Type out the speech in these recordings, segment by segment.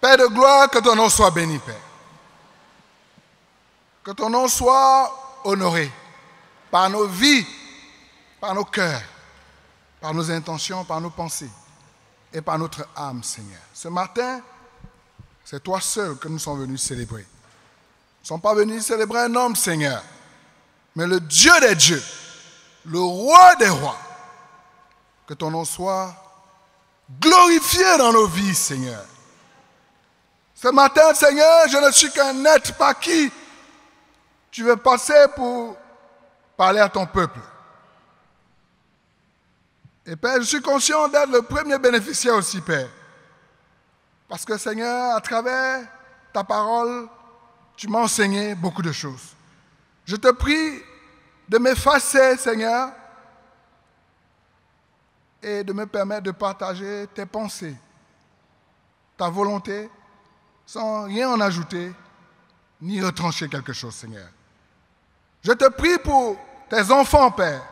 Père de gloire, que ton nom soit béni, Père. Que ton nom soit honoré par nos vies, par nos cœurs, par nos intentions, par nos pensées et par notre âme, Seigneur. Ce matin, c'est toi seul que nous sommes venus célébrer. Nous ne sommes pas venus célébrer un homme, Seigneur, mais le Dieu des dieux, le roi des rois. Que ton nom soit glorifié dans nos vies, Seigneur. Ce matin, Seigneur, je ne suis qu'un être par qui tu veux passer pour parler à ton peuple. Et Père, je suis conscient d'être le premier bénéficiaire aussi, Père. Parce que, Seigneur, à travers ta parole, tu m'as enseigné beaucoup de choses. Je te prie de m'effacer, Seigneur, et de me permettre de partager tes pensées, ta volonté, sans rien en ajouter, ni retrancher quelque chose, Seigneur. Je te prie pour tes enfants, Père,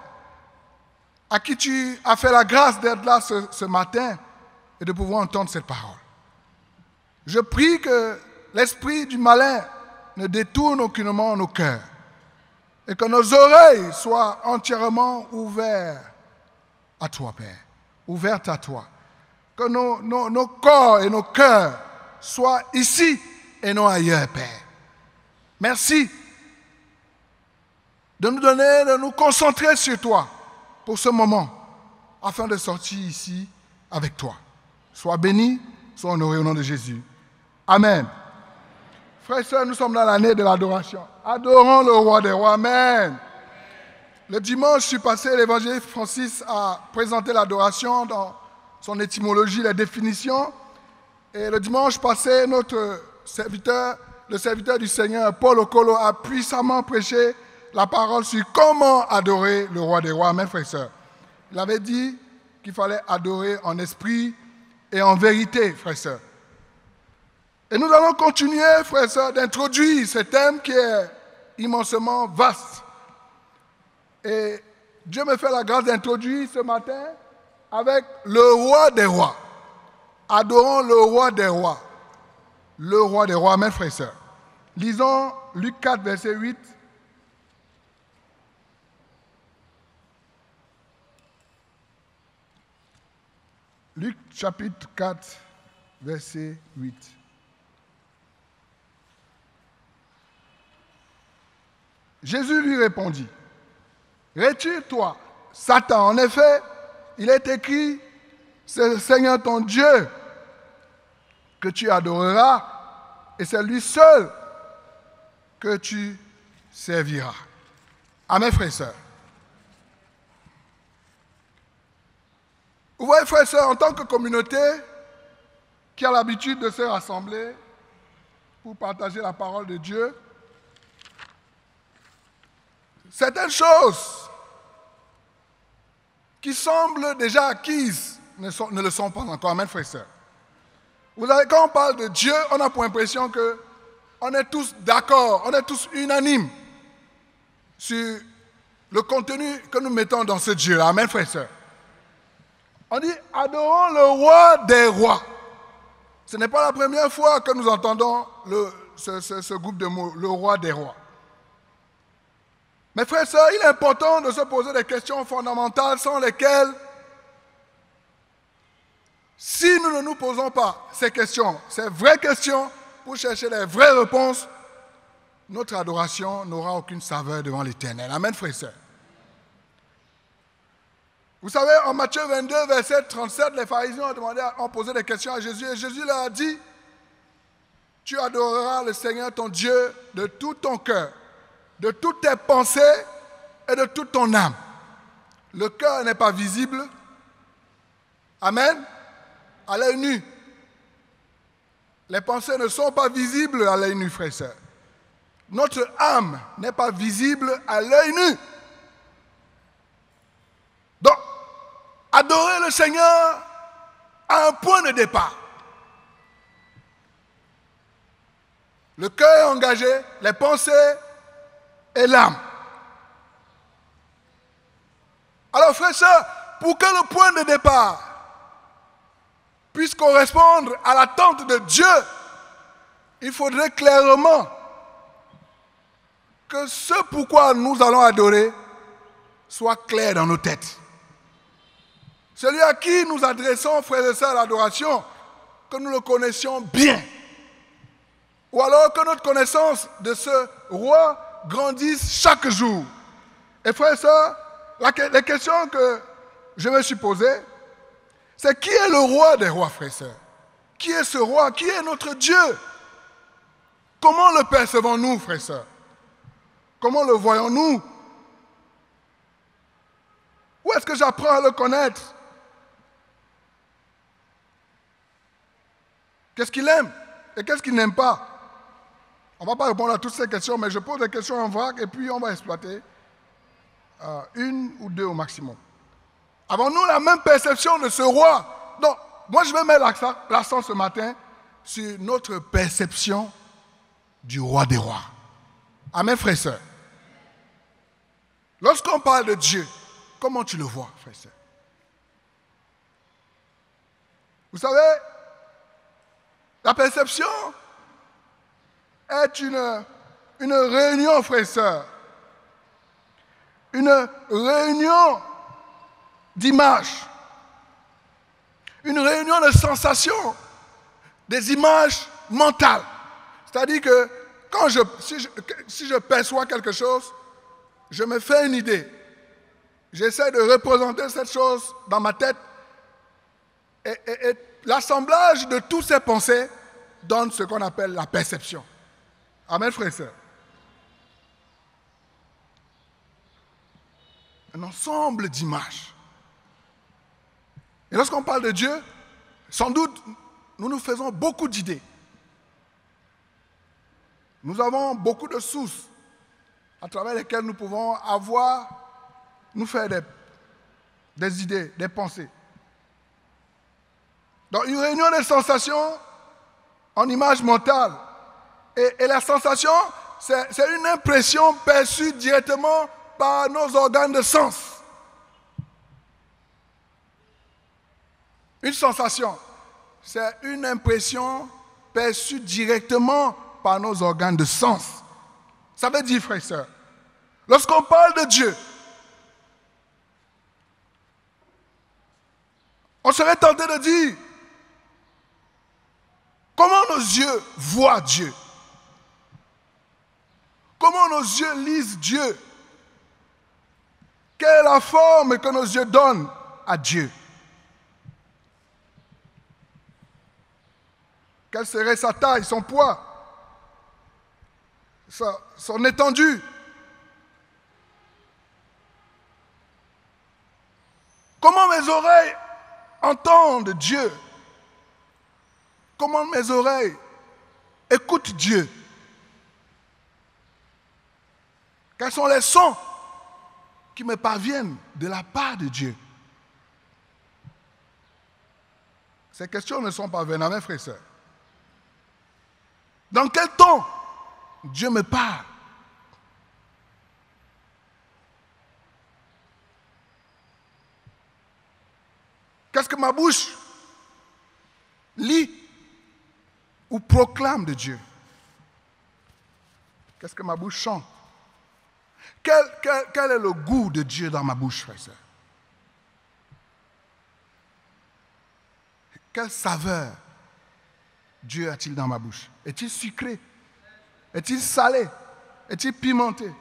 à qui tu as fait la grâce d'être là ce matin et de pouvoir entendre cette parole. Je prie que l'esprit du malin ne détourne aucunement nos cœurs et que nos oreilles soient entièrement ouvertes à toi, Père, ouvertes à toi. Que nos corps et nos cœurs soient ici et non ailleurs, Père. Merci de nous donner, de nous concentrer sur toi pour ce moment, afin de sortir ici avec toi. Sois béni, sois honoré au nom de Jésus. Amen. Frères et sœurs, nous sommes dans l'année de l'adoration. Adorons le roi des rois. Amen. Le dimanche, je suis passé, l'évangéliste Francis a présenté l'adoration dans son étymologie, la définition. Et le dimanche passé, notre serviteur, le serviteur du Seigneur, Paul Okolo, a puissamment prêché la parole sur comment adorer le roi des rois. Amen, frères et sœurs. Il avait dit qu'il fallait adorer en esprit et en vérité, frères et sœurs. Et nous allons continuer, frères et sœurs, d'introduire ce thème qui est immensément vaste. Et Dieu me fait la grâce d'introduire ce matin avec le roi des rois. Adorons le roi des rois. Le roi des rois, amen, frères et sœurs. Lisons Luc 4, verset 8. Luc chapitre 4, verset 8. Jésus lui répondit, « Retire-toi, Satan. En effet, il est écrit, c'est le Seigneur ton Dieu que tu adoreras, et c'est lui seul que tu serviras. » Amen, frères et sœurs. Vous voyez, frères et sœurs, en tant que communauté qui a l'habitude de se rassembler pour partager la parole de Dieu, certaines choses qui semblent déjà acquises ne le sont pas encore. Amen, frères et sœurs. Vous savez, quand on parle de Dieu, on a pour impression qu'on est tous d'accord, on est tous unanimes sur le contenu que nous mettons dans ce Dieu. Amen, frères et sœurs. On dit, adorons le roi des rois. Ce n'est pas la première fois que nous entendons ce groupe de mots, le roi des rois. Mais frères et sœurs, il est important de se poser des questions fondamentales sans lesquelles, si nous ne nous posons pas ces questions, ces vraies questions, pour chercher les vraies réponses, notre adoration n'aura aucune saveur devant l'Éternel. Amen, frères et sœurs. Vous savez, en Matthieu 22, verset 37, les pharisiens ont posé des questions à Jésus, et Jésus leur a dit, « Tu adoreras le Seigneur ton Dieu de tout ton cœur, de toutes tes pensées et de toute ton âme. » Le cœur n'est pas visible. Amen. À l'œil nu. Les pensées ne sont pas visibles à l'œil nu, frères et sœurs. Notre âme n'est pas visible à l'œil nu. Donc, adorer le Seigneur a un point de départ. Le cœur est engagé, les pensées et l'âme. Alors, frères et sœurs, pour que le point de départ puisse correspondre à l'attente de Dieu il faudrait clairement que ce pourquoi nous allons adorer soit clair dans nos têtes. Celui à qui nous adressons, frères et sœurs, l'adoration, que nous le connaissions bien. Ou alors que notre connaissance de ce roi grandisse chaque jour. Et frères et sœurs, les questions que je me suis posées, c'est qui est le roi des rois, frères et sœurs? Qui est ce roi? Qui est notre Dieu? Comment le percevons-nous, frères et sœurs? Comment le voyons-nous? Où est-ce que j'apprends à le connaître? Qu'est-ce qu'il aime et qu'est-ce qu'il n'aime pas? On ne va pas répondre à toutes ces questions, mais je pose des questions en vrac et puis on va exploiter une ou deux au maximum. Avons-nous la même perception de ce roi? Donc, moi je vais mettre l'accent ce matin sur notre perception du roi des rois. Amen, frères et sœurs. Lorsqu'on parle de Dieu, comment tu le vois, frères et sœurs? Vous savez, la perception est une réunion, frères et sœurs. Une réunion d'images. Une réunion de sensations. Des images mentales. C'est-à-dire que si je perçois quelque chose, je me fais une idée. J'essaie de représenter cette chose dans ma tête. Et l'assemblage de toutes ces pensées donne ce qu'on appelle la perception. Amen, frères et sœurs. Un ensemble d'images. Et lorsqu'on parle de Dieu, sans doute, nous nous faisons beaucoup d'idées. Nous avons beaucoup de sources à travers lesquelles nous pouvons nous faire des idées, des pensées. Donc, une réunion de sensations en image mentale. Et la sensation, c'est une impression perçue directement par nos organes de sens. Une sensation, c'est une impression perçue directement par nos organes de sens. Ça veut dire, frères et sœurs, lorsqu'on parle de Dieu, on serait tenté de dire, comment nos yeux voient Dieu? Comment nos yeux lisent Dieu? Quelle est la forme que nos yeux donnent à Dieu? Quelle serait sa taille, son poids, son étendue? Comment mes oreilles entendent Dieu? Comment mes oreilles écoutent Dieu? Quels sont les sons qui me parviennent de la part de Dieu? Ces questions ne sont pas vaines, mes frères et sœurs. Dans quel ton Dieu me parle? Qu'est-ce que ma bouche lit ou proclame de Dieu? Qu'est-ce que ma bouche chante? Quel est le goût de Dieu dans ma bouche, frère et sœur? Quelle saveur Dieu a-t-il dans ma bouche? Est-il sucré? Est-il salé? Est-il pimenté?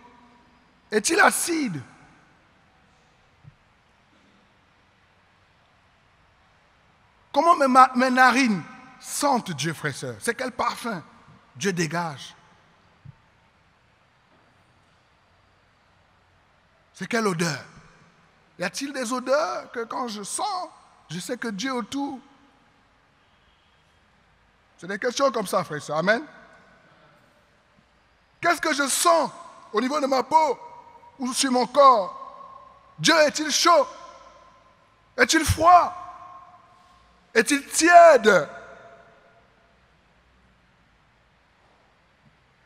Est-il acide? Comment mes narines sentent Dieu, frère et sœur? C'est quel parfum Dieu dégage? C'est quelle odeur? Y a-t-il des odeurs que quand je sens, je sais que Dieu est autour? C'est des questions comme ça, frère et sœur. Amen. Qu'est-ce que je sens au niveau de ma peau ou sur mon corps? Dieu est-il chaud? Est-il froid? Est-il tiède?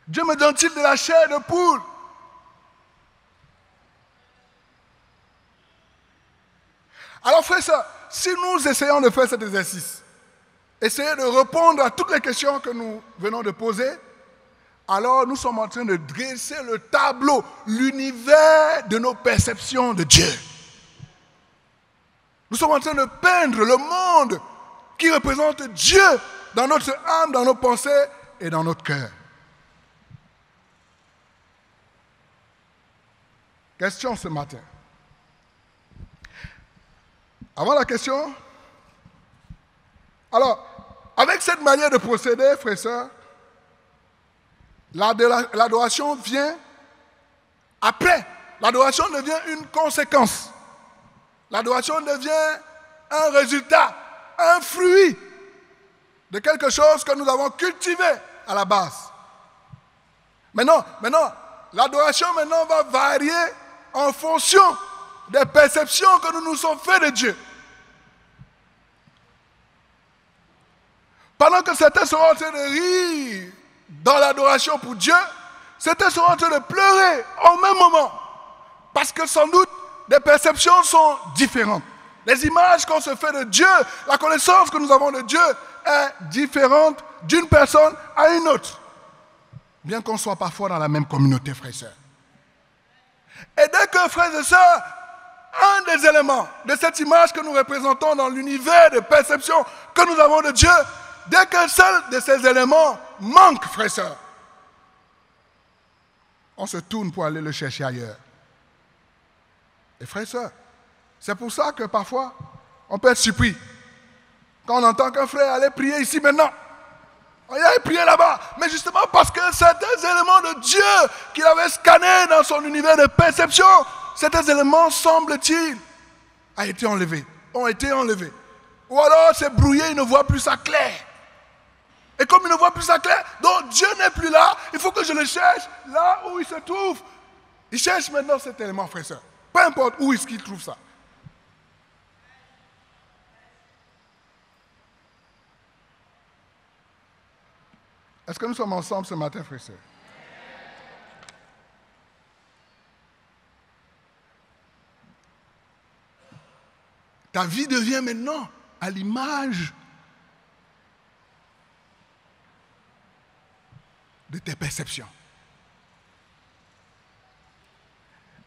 Dieu me donne-t-il de la chair de poule? Alors, frère et sœur, si nous essayons de faire cet exercice, essayer de répondre à toutes les questions que nous venons de poser, alors nous sommes en train de dresser le tableau, l'univers de nos perceptions de Dieu. Nous sommes en train de peindre le monde qui représente Dieu dans notre âme, dans nos pensées et dans notre cœur. Question ce matin. Avant la question, alors, avec cette manière de procéder, frères et sœurs, l'adoration vient après. L'adoration devient une conséquence. L'adoration devient un résultat, un fruit de quelque chose que nous avons cultivé à la base. Maintenant, l'adoration va varier en fonction des perceptions que nous nous sommes faites de Dieu. Pendant que certains seront en train de rire dans l'adoration pour Dieu, certains seront en train de pleurer au même moment. Parce que sans doute, les perceptions sont différentes. Les images qu'on se fait de Dieu, la connaissance que nous avons de Dieu est différente d'une personne à une autre. Bien qu'on soit parfois dans la même communauté, frères et sœurs. Et dès que, frères et sœurs, un des éléments de cette image que nous représentons dans l'univers de perception que nous avons de Dieu, dès qu'un seul de ces éléments manque, frères et sœurs, on se tourne pour aller le chercher ailleurs. Et frères et sœurs, c'est pour ça que parfois, on peut être surpris. Quand on entend qu'un frère allait prier ici maintenant, on allait prier là-bas. Mais justement parce que certains éléments de Dieu qu'il avait scannés dans son univers de perception, certains éléments, semble-t-il, ont été enlevés. Ou alors c'est brouillé, il ne voit plus ça clair. Et comme il ne voit plus ça clair, donc Dieu n'est plus là, il faut que je le cherche là où il se trouve. Il cherche maintenant cet élément, frère et sœur. Peu importe où est-ce qu'il trouve ça. Est-ce que nous sommes ensemble ce matin, frère et sœur? Ta vie devient maintenant à l'image de tes perceptions.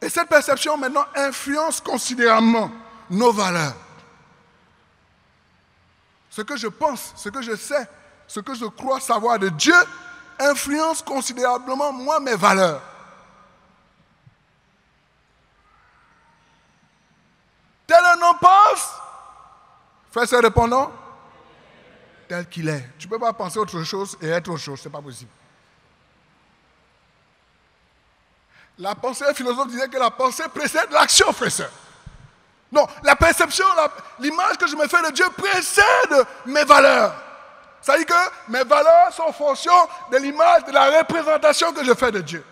Et cette perception maintenant influence considérablement nos valeurs. Ce que je pense, ce que je sais, ce que je crois savoir de Dieu influence considérablement moi mes valeurs. Tel un homme pense, frère, c'est répondant, tel qu'il est. Tu ne peux pas penser autre chose et être autre chose, ce n'est pas possible. La pensée, le philosophe disait que la pensée précède l'action, frère et sœur. Non, la perception, l'image que je me fais de Dieu précède mes valeurs. Ça veut dire que mes valeurs sont en fonction de l'image, de la représentation que je fais de Dieu.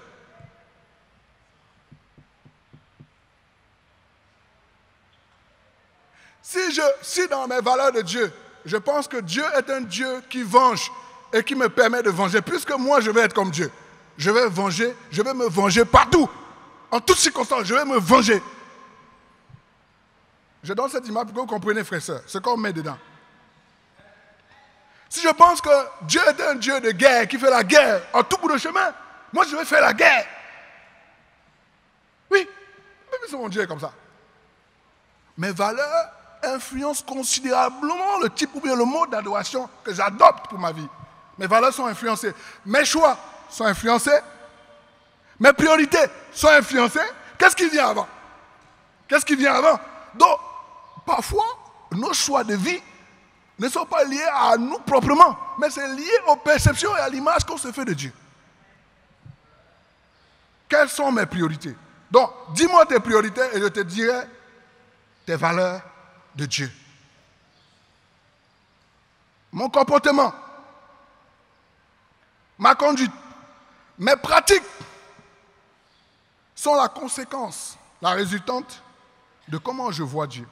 Si dans mes valeurs de Dieu, je pense que Dieu est un Dieu qui venge et qui me permet de venger, puisque moi je vais être comme Dieu. Je vais me venger partout. En toutes circonstances, je vais me venger. Je donne cette image pour que vous compreniez, frères et sœurs, ce qu'on met dedans. Si je pense que Dieu est un Dieu de guerre, qui fait la guerre en tout bout de chemin, moi je vais faire la guerre. Oui, même si mon Dieu est comme ça. Mes valeurs influencent considérablement le type ou bien le mode d'adoration que j'adopte pour ma vie. Mes valeurs sont influencées. Mes choix sont influencés. Mes priorités sont influencées. Qu'est-ce qui vient avant? Donc, parfois, nos choix de vie ne sont pas liés à nous proprement, mais c'est lié aux perceptions et à l'image qu'on se fait de Dieu. Quelles sont mes priorités? Donc, dis-moi tes priorités et je te dirai tes valeurs de Dieu. Mon comportement, ma conduite, mes pratiques sont la conséquence, la résultante de comment je vois Dieu.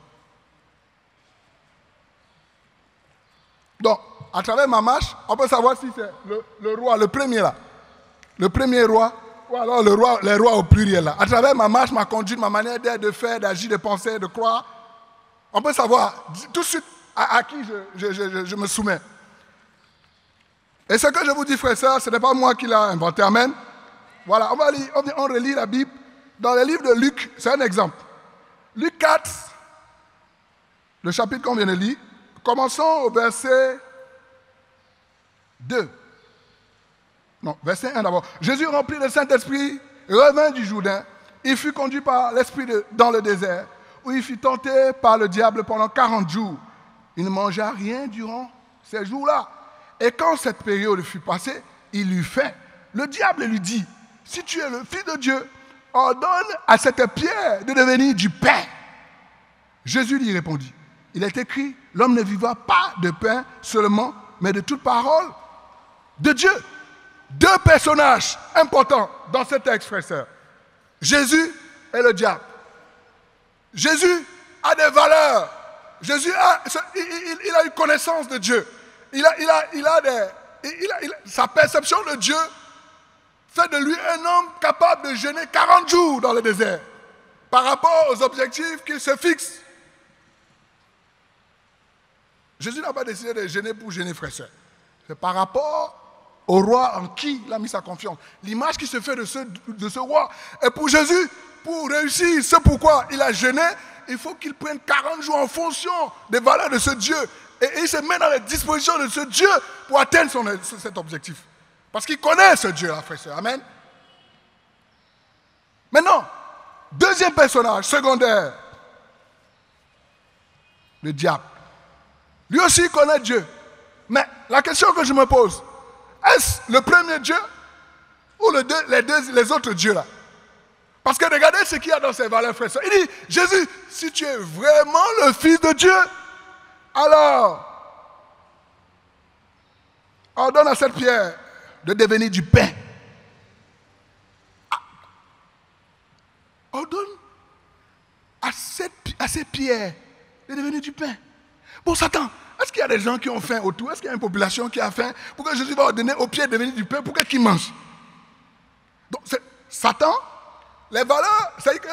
Donc, à travers ma marche, on peut savoir si c'est le roi, le premier là, le premier roi, ou alors les rois au pluriel là. À travers ma marche, ma conduite, ma manière d'être, de faire, d'agir, de penser, de croire, on peut savoir tout de suite à qui je me soumets. Et ce que je vous dis, frères et sœurs, ce n'est pas moi qui l'ai inventé. Amen. Voilà, on relit la Bible. Dans le livre de Luc, c'est un exemple. Luc 4, le chapitre qu'on vient de lire, commençons au verset 2. Non, verset 1 d'abord. Jésus, rempli de Saint-Esprit, revint du Jourdain. Il fut conduit par l'Esprit dans le désert, où il fut tenté par le diable pendant 40 jours. Il ne mangea rien durant ces jours-là. Et quand cette période fut passée, il eut faim. Le diable lui dit, si tu es le Fils de Dieu, ordonne à cette pierre de devenir du pain. Jésus lui répondit, il est écrit, l'homme ne vivra pas de pain seulement, mais de toute parole de Dieu. Deux personnages importants dans ce texte, frères et sœurs. Jésus et le diable. Jésus a des valeurs. Jésus il a une connaissance de Dieu. Sa perception de Dieu fait de lui un homme capable de jeûner 40 jours dans le désert par rapport aux objectifs qu'il se fixe. Jésus n'a pas décidé de jeûner pour jeûner, frère et sœur. C'est par rapport au roi en qui il a mis sa confiance. L'image qui se fait de ce roi. Et pour Jésus, pour réussir ce pourquoi il a jeûné, il faut qu'il prenne 40 jours en fonction des valeurs de ce Dieu. Et il se met dans les dispositions de ce Dieu pour atteindre cet objectif. Parce qu'il connaît ce Dieu-là, frère et sœur. Amen. Maintenant, deuxième personnage secondaire, le diable. Lui aussi il connaît Dieu. Mais la question que je me pose, est-ce le premier Dieu ou les autres dieux là? Parce que regardez ce qu'il y a dans ses valeurs, frère et sœur. Il dit, Jésus, si tu es vraiment le Fils de Dieu, alors ordonne à cette pierre de devenir du pain. Ordonne à ces pierres de devenir du pain. Bon, Satan, est-ce qu'il y a des gens qui ont faim autour? Est-ce qu'il y a une population qui a faim? Pour que Jésus va ordonner aux pierres de devenir du pain, pour qu'ils mangent. Donc, Satan, les valeurs, c'est que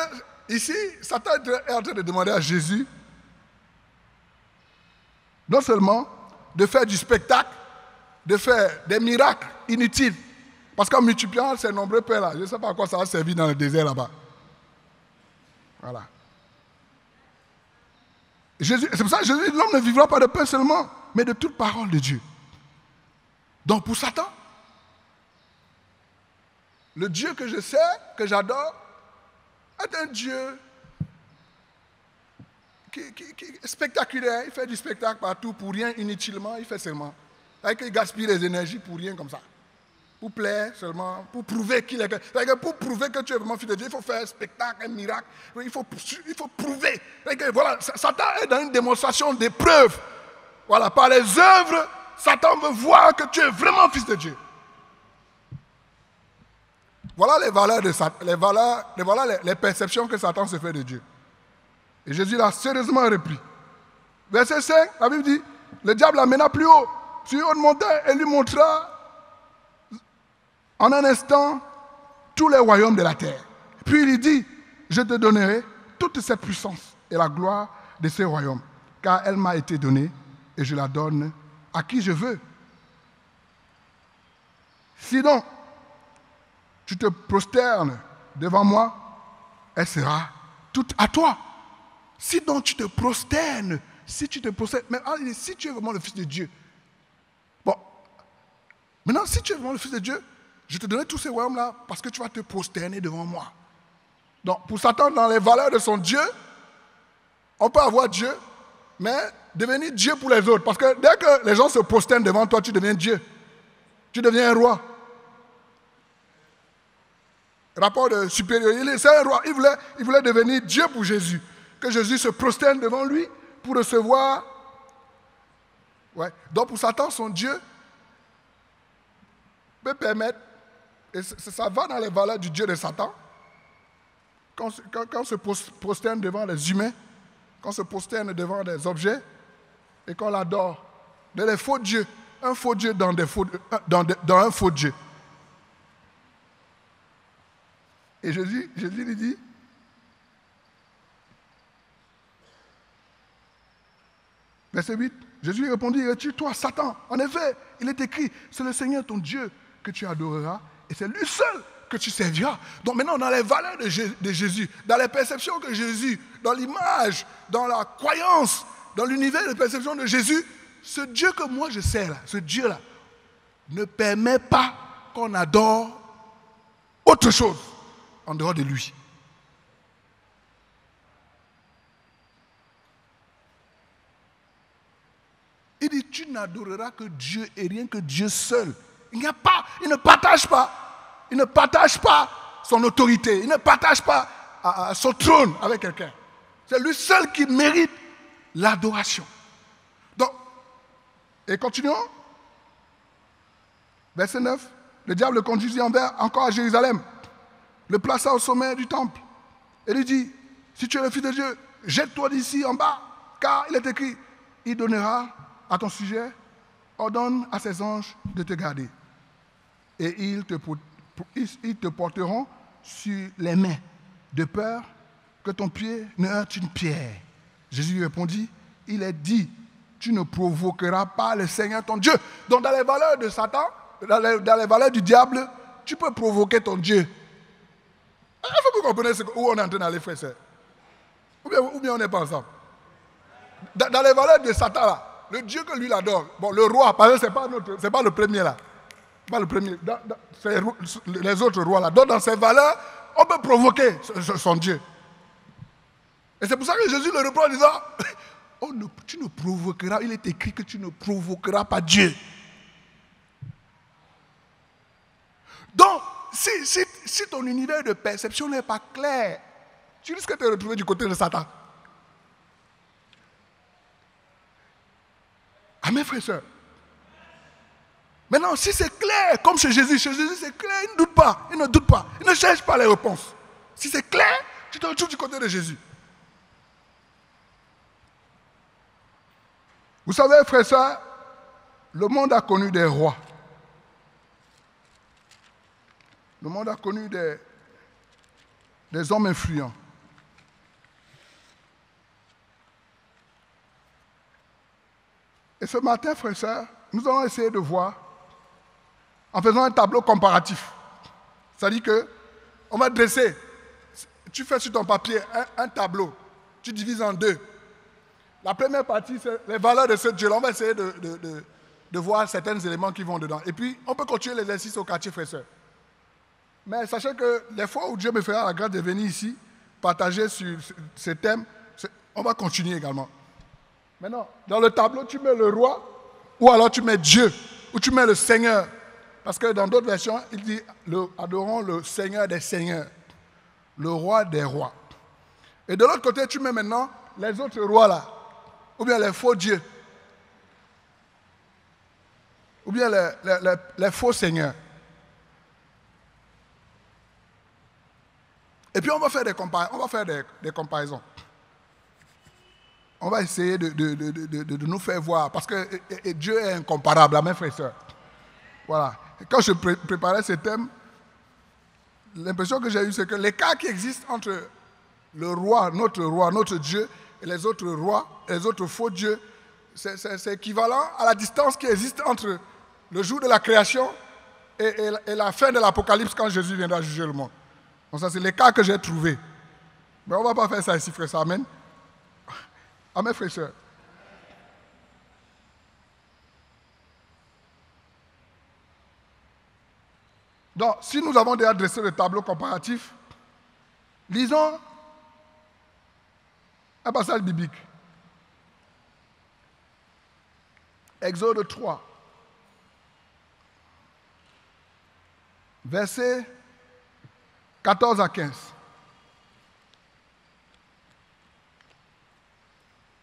ici, Satan est en train de demander à Jésus, non seulement de faire du spectacle, de faire des miracles inutiles. Parce qu'en multipliant ces nombreux pains là, je ne sais pas à quoi ça va servir dans le désert là-bas. Voilà. C'est pour ça que Jésus dit, l'homme ne vivra pas de pain seulement, mais de toute parole de Dieu. Donc pour Satan, le Dieu que je sais, que j'adore, est un Dieu qui est spectaculaire. Il fait du spectacle partout pour rien, inutilement, il fait seulement. Il gaspille les énergies pour rien comme ça. Pour plaire seulement, pour prouver qu'il est. Pour prouver que tu es vraiment fils de Dieu, il faut faire un spectacle, un miracle. Il faut prouver. Voilà, Satan est dans une démonstration des preuves. Voilà, par les œuvres, Satan veut voir que tu es vraiment fils de Dieu. Voilà les valeurs de Satan, les perceptions que Satan se fait de Dieu. Et Jésus l'a sérieusement repris. Verset 5, la Bible dit, le diable l'amena plus haut, sur une montagne, et lui montra en un instant tous les royaumes de la terre. Puis il lui dit, je te donnerai toute cette puissance et la gloire de ces royaumes, car elle m'a été donnée et je la donne à qui je veux. Sinon, tu te prosternes devant moi, elle sera toute à toi. Sinon, tu te prosternes, mais si tu es vraiment le Fils de Dieu, bon, maintenant, si tu es vraiment le Fils de Dieu, je te donnerai tous ces royaumes-là parce que tu vas te prosterner devant moi. Donc, pour Satan, dans les valeurs de son Dieu, on peut avoir Dieu, mais devenir Dieu pour les autres. Parce que dès que les gens se prosternent devant toi, tu deviens Dieu. Tu deviens un roi. Rapport de supériorité, c'est un roi. Il voulait devenir Dieu pour Jésus. Que Jésus se prosterne devant lui pour recevoir. Ouais. Donc pour Satan, son Dieu peut permettre, et ça va dans les valeurs du Dieu de Satan, quand on se prosterne devant les humains, quand on se prosterne devant des objets, et qu'on l'adore, des faux dieux, un faux Dieu dans un faux Dieu. Et Jésus lui dit, verset 8, Jésus lui répondit, retire-toi, Satan. En effet, il est écrit, c'est le Seigneur ton Dieu que tu adoreras et c'est lui seul que tu serviras. Donc maintenant, dans les valeurs de Jésus, dans les perceptions de Jésus, dans l'image, dans la croyance, dans l'univers de perception de Jésus, ce Dieu que moi je sers là, ce Dieu-là, ne permet pas qu'on adore autre chose en dehors de lui. Il dit, tu n'adoreras que Dieu et rien que Dieu seul. Il ne partage pas son autorité, il ne partage pas son trône avec quelqu'un. C'est lui seul qui mérite l'adoration. Donc, et continuons. Verset 9. Le diable le conduisit encore à Jérusalem, le plaça au sommet du temple et lui dit, si tu es le Fils de Dieu, jette-toi d'ici en bas, car il est écrit, il donnera à ton sujet, ordonne à ses anges de te garder. Et ils te porteront sur les mains, de peur que ton pied ne heurte une pierre. Jésus lui répondit, il est dit, tu ne provoqueras pas le Seigneur ton Dieu. Donc dans les valeurs de Satan, dans les valeurs du diable, tu peux provoquer ton Dieu. Il faut que vous compreniez où on est en train d'aller, frère et sœur. Ou bien on n'est pas ensemble. Dans les valeurs de Satan, là, le Dieu que lui adore, bon, le roi, par exemple, c'est pas le premier là. Pas le premier. C'est les autres rois là. Donc dans ces valeurs, on peut provoquer son Dieu. Et c'est pour ça que Jésus le reprend en disant, tu ne provoqueras, il est écrit que tu ne provoqueras pas Dieu. Donc, si ton univers de perception n'est pas clair, tu risques de te retrouver du côté de Satan. Amen, frère et soeur. Maintenant, si c'est clair, comme chez Jésus c'est clair, il ne doute pas, il ne cherche pas les réponses. Si c'est clair, tu te retrouves du côté de Jésus. Vous savez, frère et soeur, le monde a connu des rois. Le monde a connu des hommes influents. Et ce matin, frères et sœurs, nous allons essayer de voir, en faisant un tableau comparatif. C'est-à-dire qu'on va dresser, tu fais sur ton papier un tableau, tu divises en deux. La première partie, c'est les valeurs de ce Dieu-là. On va essayer de voir certains éléments qui vont dedans. Et puis, on peut continuer l'exercice au quartier, frères et sœurs. Mais sachez que les fois où Dieu me fera la grâce de venir ici, partager sur ces thèmes, on va continuer également. Maintenant, dans le tableau, tu mets le roi, ou alors tu mets Dieu, ou tu mets le Seigneur. Parce que dans d'autres versions, il dit, adorons le Seigneur des seigneurs, le roi des rois. Et de l'autre côté, tu mets maintenant les autres rois là, ou bien les faux dieux, ou bien les faux seigneurs. Et puis on va faire des comparaisons. On va essayer de nous faire voir, parce que Dieu est incomparable, amen, frères et sœurs. Voilà. Et quand je préparais ce thème, l'impression que j'ai eue, c'est que l'écart qui existe entre le roi, notre Dieu, et les autres rois, les autres faux dieux, c'est équivalent à la distance qui existe entre le jour de la création et la fin de l'Apocalypse, quand Jésus viendra juger le monde. Donc ça, c'est l'écart que j'ai trouvé. Mais on ne va pas faire ça ici, frère. Amen. Amen, frère et sœur. Donc, si nous avons déjà dressé le tableau comparatif, lisons un passage biblique. Exode 3, versets 14 à 15.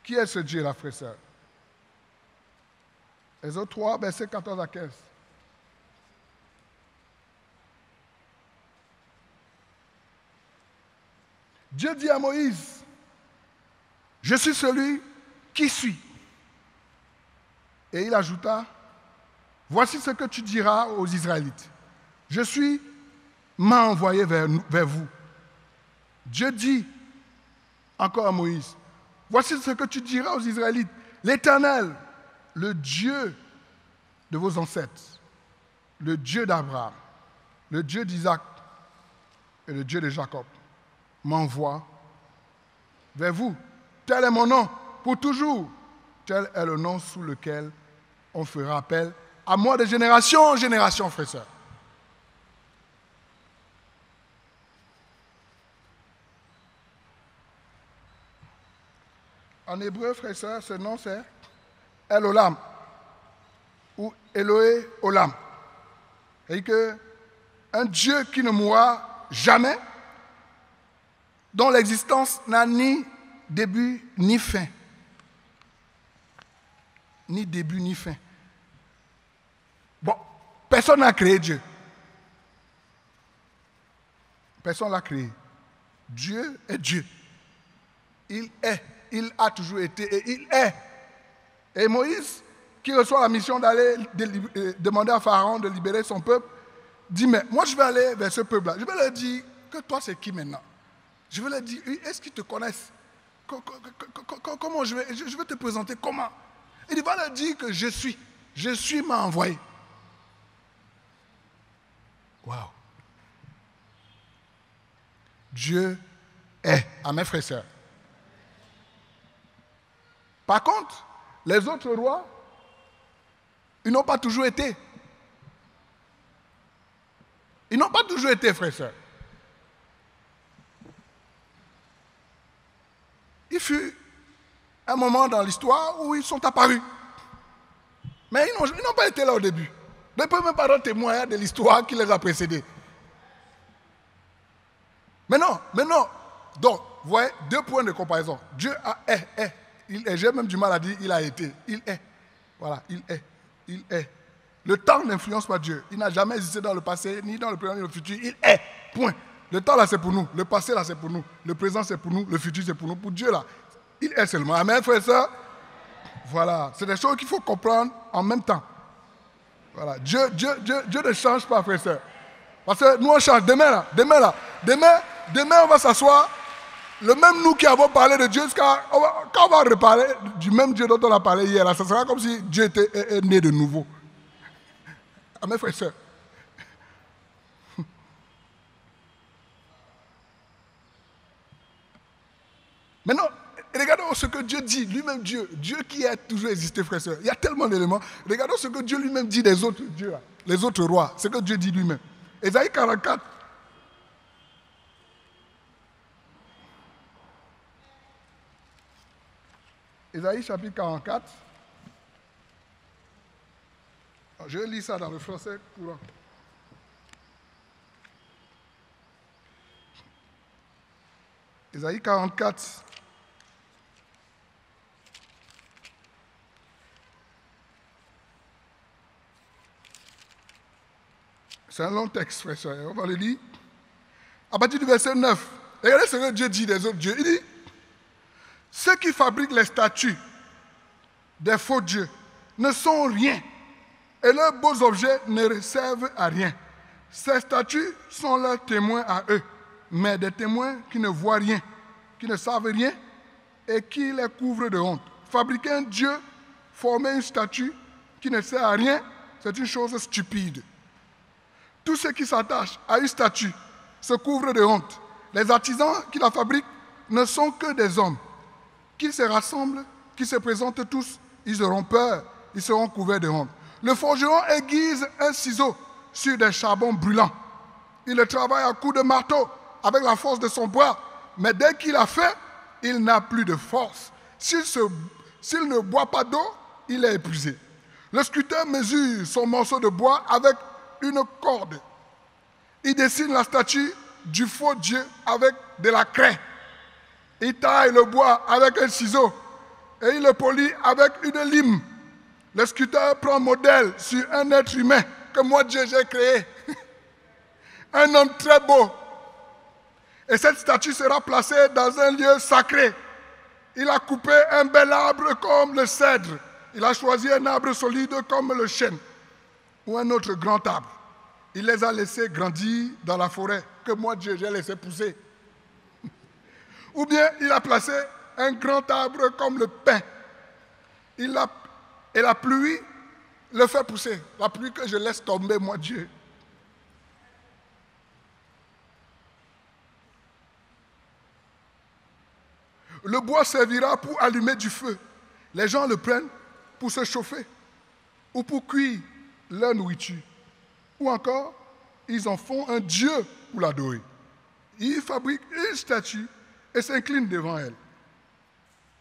Qui est ce Dieu-là, frère et sœur? Exode 3, versets 14 à 15. Dieu dit à Moïse, je suis celui qui suis. Et il ajouta, voici ce que tu diras aux Israélites. Je suis m'a envoyé vers vous. Dieu dit encore à Moïse, voici ce que tu diras aux Israélites. L'Éternel, le Dieu de vos ancêtres, le Dieu d'Abraham, le Dieu d'Isaac et le Dieu de Jacob, m'envoie vers vous. Tel est mon nom pour toujours. Tel est le nom sous lequel on fera appel à moi de génération en génération, frères et sœurs. En hébreu, frères et sœurs, ce nom c'est El Olam ou Eloé Olam. C'est-à-dire qu'un Dieu qui ne mourra jamais, dont l'existence n'a ni début ni fin. Ni début ni fin. Bon, personne n'a créé Dieu. Personne ne l'a créé. Dieu est Dieu. Il est. Il a toujours été et il est. Et Moïse, qui reçoit la mission d'aller demander à Pharaon de libérer son peuple, dit, mais moi je vais aller vers ce peuple-là. Je vais leur dire que toi c'est qui maintenant? Je vais leur dire, est-ce qu'ils te connaissent? Comment je vais te présenter comment? Il va leur dire que je suis m'a envoyé. Waouh! Dieu est. Amen, frères et sœurs. Par contre, les autres rois, ils n'ont pas toujours été. Ils n'ont pas toujours été, frères et sœurs. Il fut un moment dans l'histoire où ils sont apparus. Mais ils n'ont pas été là au début. Ils ne peuvent même pas rendre témoin de l'histoire qui les a précédés. Mais non. Donc, vous voyez, 2 points de comparaison. Dieu est. Il est. J'ai même du mal à dire il a été. Il est. Voilà, il est. Il est. Le temps n'influence pas Dieu. Il n'a jamais existé dans le passé, ni dans le présent, ni dans le futur. Il est. Point. Le temps là, c'est pour nous. Le passé là, c'est pour nous. Le présent, c'est pour nous. Le futur, c'est pour nous. Pour Dieu là, il est seulement. Amen, frère et sœurs. Voilà. C'est des choses qu'il faut comprendre en même temps. Voilà. Dieu ne change pas, frère et sœurs. Parce que nous, on change. Demain, on va s'asseoir. Le même nous qui avons parlé de Dieu, quand on va reparler du même Dieu dont on a parlé hier, là, ça sera comme si Dieu était né de nouveau. Amen, frères et sœurs. Maintenant, regardons ce que Dieu dit, lui-même Dieu qui a toujours existé, frères et sœurs. Il y a tellement d'éléments. Regardons ce que Dieu lui-même dit des autres dieux, là, les autres rois, ce que Dieu dit lui-même. Ésaïe 44. Ésaïe chapitre 44. Je lis ça dans le français courant. Ésaïe 44. C'est un long texte, frère et soeur. On va le lire. À partir du verset 9. Regardez ce que Dieu dit des autres dieux. Il dit, ceux qui fabriquent les statues des faux dieux ne sont rien et leurs beaux objets ne servent à rien. Ces statues sont leurs témoins à eux, mais des témoins qui ne voient rien, qui ne savent rien et qui les couvrent de honte. Fabriquer un dieu, former une statue qui ne sert à rien, c'est une chose stupide. Tous ceux qui s'attachent à une statue se couvrent de honte. Les artisans qui la fabriquent ne sont que des hommes. Qu'ils se rassemblent, qu'ils se présentent tous, ils auront peur, ils seront couverts de honte. Le forgeron aiguise un ciseau sur des charbons brûlants. Il le travaille à coups de marteau avec la force de son bras. Mais dès qu'il a faim, il n'a plus de force. S'il ne boit pas d'eau, il est épuisé. Le sculpteur mesure son morceau de bois avec une corde. Il dessine la statue du faux Dieu avec de la craie. Il taille le bois avec un ciseau et il le polit avec une lime. Le sculpteur prend modèle sur un être humain que moi Dieu j'ai créé. Un homme très beau. Et cette statue sera placée dans un lieu sacré. Il a coupé un bel arbre comme le cèdre. Il a choisi un arbre solide comme le chêne ou un autre grand arbre. Il les a laissés grandir dans la forêt que moi Dieu j'ai laissé pousser. Ou bien il a placé un grand arbre comme le pin. Il l'a Et la pluie le fait pousser. La pluie que je laisse tomber, moi, Dieu. Le bois servira pour allumer du feu. Les gens le prennent pour se chauffer ou pour cuire leur nourriture. Ou encore, ils en font un dieu pour l'adorer. Ils fabriquent une statue et s'inclinent devant elle.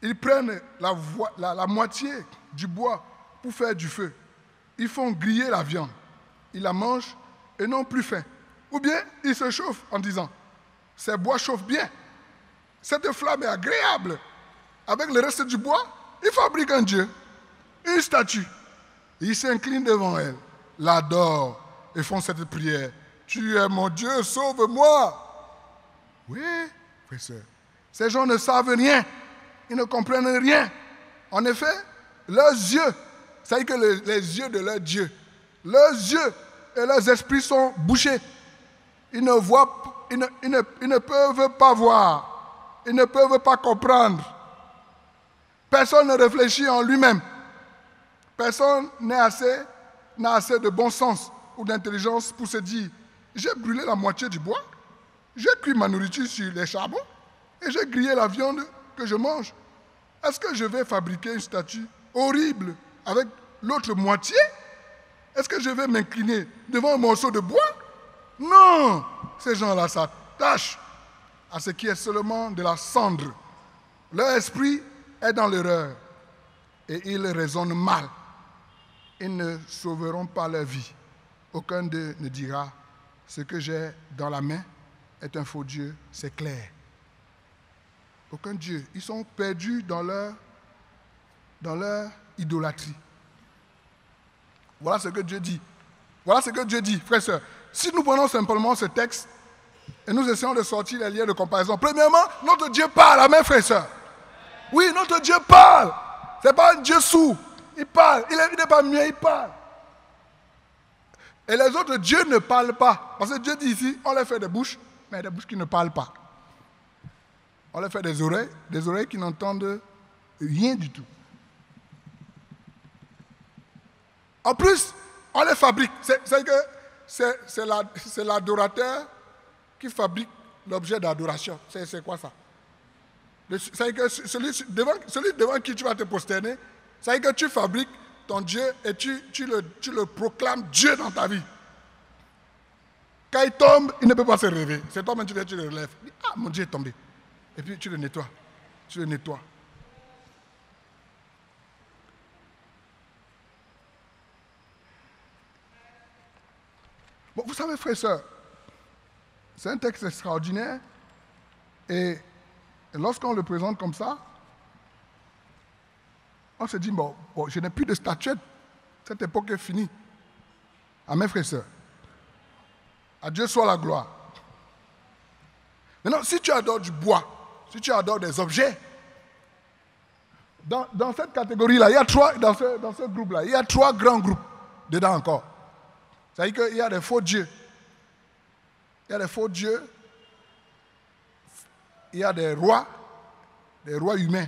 Ils prennent la moitié du bois pour faire du feu. Ils font griller la viande. Ils la mangent et n'ont plus faim. Ou bien, ils se chauffent en disant, ces bois chauffent bien. Cette flamme est agréable. Avec le reste du bois, ils fabriquent un dieu, une statue. Ils s'inclinent devant elle, l'adorent et font cette prière. Tu es mon Dieu, sauve-moi. Oui, frère et sœur. Ces gens ne savent rien. Ils ne comprennent rien. En effet, leurs yeux, c'est-à-dire que les yeux de leur Dieu, leurs yeux et leurs esprits sont bouchés. Ils ne voient, ils ne peuvent pas voir. Ils ne peuvent pas comprendre. Personne ne réfléchit en lui-même. Personne n'a assez de bon sens ou d'intelligence pour se dire, j'ai brûlé la moitié du bois, j'ai cuit ma nourriture sur les charbons et j'ai grillé la viande que je mange. Est-ce que je vais fabriquer une statue horrible avec l'autre moitié? Est-ce que je vais m'incliner devant un morceau de bois? Non! Ces gens-là s'attachent à ce qui est seulement de la cendre. Leur esprit est dans l'erreur et ils raisonnent mal. Ils ne sauveront pas leur vie. Aucun d'eux ne dira, ce que j'ai dans la main est un faux Dieu, c'est clair. Aucun Dieu. Ils sont perdus dans leur idolâtrie. Voilà ce que Dieu dit. Voilà ce que Dieu dit, frères et sœurs. Si nous prenons simplement ce texte et nous essayons de sortir les liens de comparaison, premièrement, notre Dieu parle, amen, frères et sœurs. Oui, notre Dieu parle. Ce n'est pas un Dieu sourd. Il parle. Il n'est pas muet, il parle. Et les autres dieux ne parlent pas. Parce que Dieu dit ici, on leur fait des bouches, mais des bouches qui ne parlent pas. On leur fait des oreilles qui n'entendent rien du tout. En plus, on les fabrique. C'est l'adorateur qui fabrique l'objet d'adoration. C'est quoi ça? C'est que celui devant qui tu vas te prosterner, c'est que tu fabriques ton Dieu et tu le proclames Dieu dans ta vie. Quand il tombe, il ne peut pas se relever. C'est toi-même tu le relèves. Ah, mon Dieu est tombé. Et puis tu le nettoies. Tu le nettoies. Bon, vous savez, frères et sœurs, c'est un texte extraordinaire et lorsqu'on le présente comme ça, on se dit, bon, je n'ai plus de statuette, cette époque est finie. Amen, frères et sœurs. À Dieu soit la gloire. Maintenant, si tu adores du bois, si tu adores des objets, dans cette catégorie-là, il y a trois, dans ce groupe-là, il y a trois grands groupes dedans encore. C'est-à-dire qu'il y a des faux dieux. Il y a des faux dieux. Il y a des rois humains.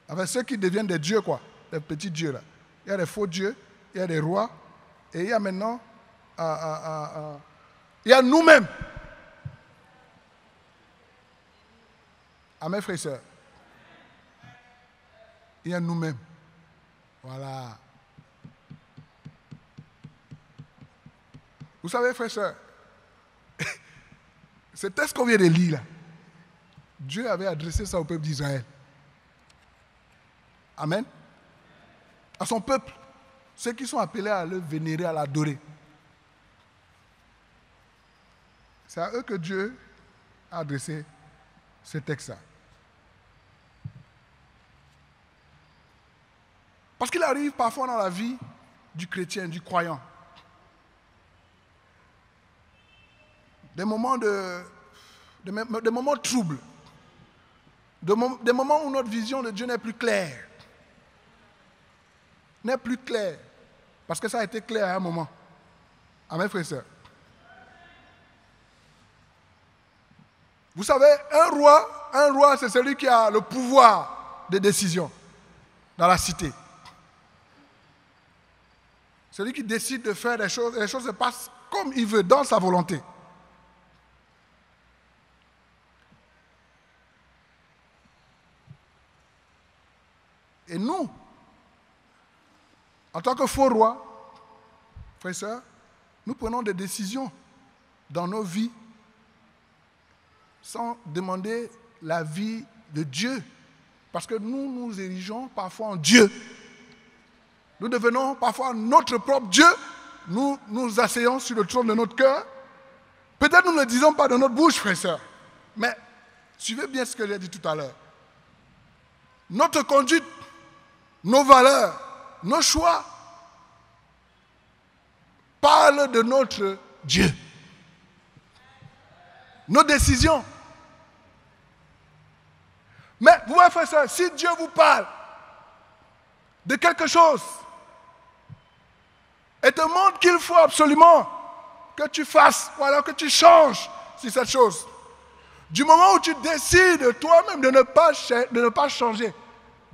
Avec ceux qui deviennent des dieux, quoi. Des petits dieux, là. Il y a des faux dieux, il y a des rois. Et il y a maintenant... il y a nous-mêmes. Amen, frères et sœurs. Il y a nous-mêmes. Voilà. Vous savez, frères et sœurs, ce texte qu'on vient de lire, là, Dieu avait adressé ça au peuple d'Israël. Amen. À son peuple, ceux qui sont appelés à le vénérer, à l'adorer. C'est à eux que Dieu a adressé ce texte-là. Parce qu'il arrive parfois dans la vie du chrétien, du croyant, des moments des moments troubles, des moments où notre vision de Dieu n'est plus claire. N'est plus claire. Parce que ça a été clair à un moment. Amen, frères et sœurs. Vous savez, un roi, c'est celui qui a le pouvoir de décision dans la cité. Celui qui décide de faire des choses, et les choses se passent comme il veut, dans sa volonté. Et nous, en tant que faux rois, frères et sœurs, nous prenons des décisions dans nos vies sans demander l'avis de Dieu. Parce que nous nous érigeons parfois en Dieu. Nous devenons parfois notre propre Dieu. Nous nous asseyons sur le trône de notre cœur. Peut-être nous ne le disons pas de notre bouche, frères et sœurs. Mais suivez bien ce que j'ai dit tout à l'heure. Notre conduite, nos valeurs, nos choix parlent de notre Dieu. Nos décisions. Mais vous voyez, frère et sœur, si Dieu vous parle de quelque chose et te montre qu'il faut absolument que tu fasses ou alors que tu changes sur cette chose, du moment où tu décides toi-même de ne pas changer,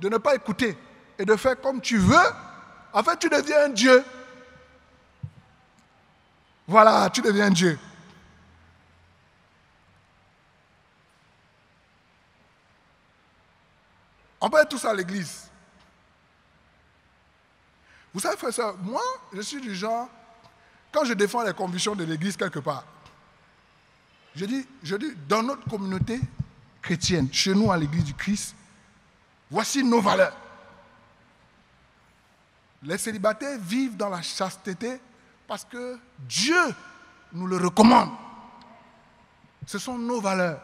de ne pas écouter et de faire comme tu veux, en fait tu deviens un Dieu. Voilà, tu deviens un Dieu. On peut être tous à l'église. Vous savez, frère et sœur, moi, je suis du genre, quand je défends les convictions de l'église quelque part, je dis, dans notre communauté chrétienne, chez nous à l'église du Christ, voici nos valeurs. Les célibataires vivent dans la chasteté parce que Dieu nous le recommande. Ce sont nos valeurs.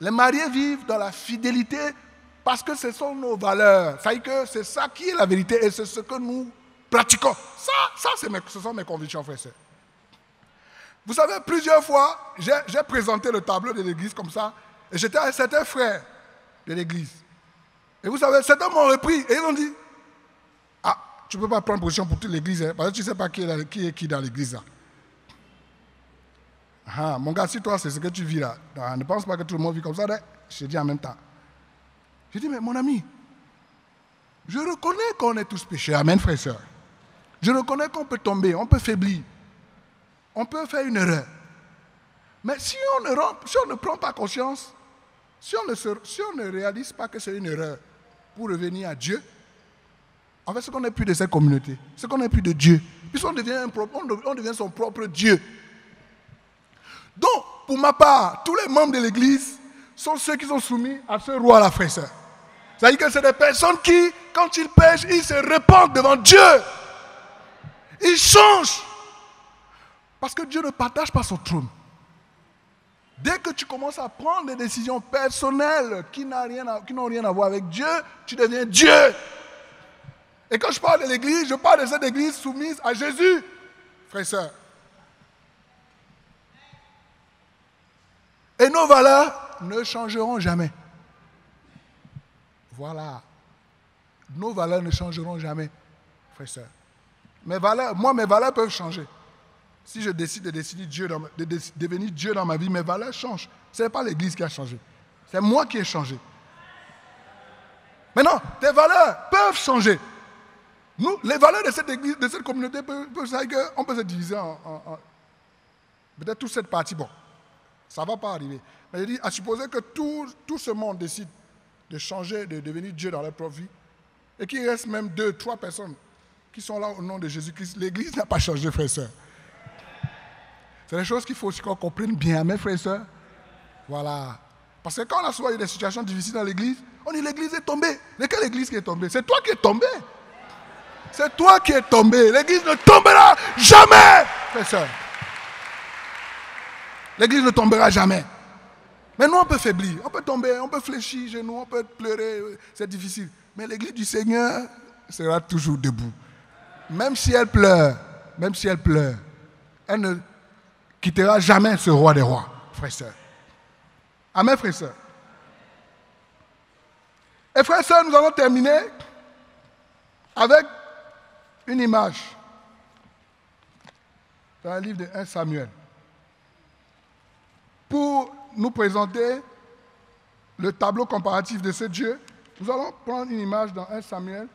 Les mariés vivent dans la fidélité parce que ce sont nos valeurs. Ça veut dire que c'est ça qui est la vérité et c'est ce que nous pratiquons. Ce sont mes convictions, frères et sœurs. Vous savez, plusieurs fois, j'ai présenté le tableau de l'église comme ça et j'étais avec certains frères de l'église. Et vous savez, certains m'ont repris et ils ont dit, ah, tu ne peux pas prendre position pour toute l'église, hein, parce que tu ne sais pas qui est qui dans l'église là. Ah, mon gars, si toi, c'est ce que tu vis là, ne pense pas que tout le monde vit comme ça, hein? Je te dis en même temps. Je dis, mais mon ami, je reconnais qu'on est tous pécheurs. Amen, frère et soeur. Je reconnais qu'on peut tomber, on peut faiblir. On peut faire une erreur. Mais si on ne prend pas conscience, si on ne réalise pas que c'est une erreur pour revenir à Dieu, en fait, ce qu'on n'est plus de cette communauté, ce qu'on n'est plus de Dieu, puisqu'on devient son propre Dieu. Donc, pour ma part, tous les membres de l'Église sont ceux qui sont soumis à ce roi, la frère. C'est-à-dire que c'est des personnes qui, quand ils pêchent, ils se repentent devant Dieu. Ils changent. Parce que Dieu ne partage pas son trône. Dès que tu commences à prendre des décisions personnelles qui n'ont rien à voir avec Dieu, tu deviens Dieu. Et quand je parle de l'Église, je parle de cette Église soumise à Jésus, frères et sœurs. Et nos valeurs ne changeront jamais. Voilà. Nos valeurs ne changeront jamais, frères et sœurs. Mes valeurs peuvent changer. Si je décide de devenir Dieu dans ma vie, mes valeurs changent. Ce n'est pas l'Église qui a changé. C'est moi qui ai changé. Maintenant, tes valeurs peuvent changer. Nous, les valeurs de cette Église, de cette communauté, on peut se diviser en peut-être toute cette partie. Bon, ça ne va pas arriver. Mais je dis, à supposer que tout ce monde décide de changer, de devenir Dieu dans leur propre vie, et qu'il reste même 2, 3 personnes qui sont là au nom de Jésus-Christ, l'Église n'a pas changé, frères et sœurs. C'est des choses qu'il faut aussi qu'on comprenne bien, mes frères et sœurs. Voilà. Parce que quand on a souvent eu des situations difficiles dans l'Église, on dit l'Église est tombée. Mais quelle Église qui est tombée? C'est toi qui es tombé. C'est toi qui es tombé. L'Église ne tombera jamais, frères et sœurs. L'Église ne tombera jamais. Mais nous, on peut faiblir, on peut tomber, on peut fléchir chez nous, on peut pleurer, c'est difficile. Mais l'Église du Seigneur sera toujours debout. Même si elle pleure, elle ne quittera jamais ce roi des rois, frères et sœurs. Amen, frères et sœurs. Et frères et sœurs, nous allons terminer avec une image dans un livre de 1 Samuel pour nous présenter le tableau comparatif de ce Dieu. Nous allons prendre une image dans 1 Samuel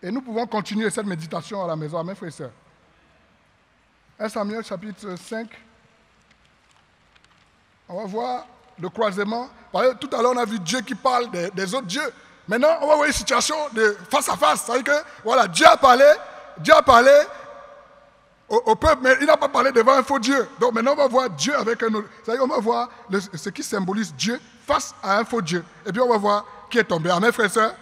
Et nous pouvons continuer cette méditation à la maison, mes frères et sœurs. 1 Samuel chapitre 5. On va voir le croisement. Tout à l'heure, on a vu Dieu qui parle des autres dieux. Maintenant, on va voir une situation de face à face. C'est-à-dire que, voilà, Dieu a parlé au peuple, mais il n'a pas parlé devant un faux Dieu. Donc maintenant, on va voir Dieu avec un autre. C'est-à-dire qu'on va voir ce qui symbolise Dieu face à un faux Dieu. Et puis on va voir qui est tombé. Amen, frères et sœurs.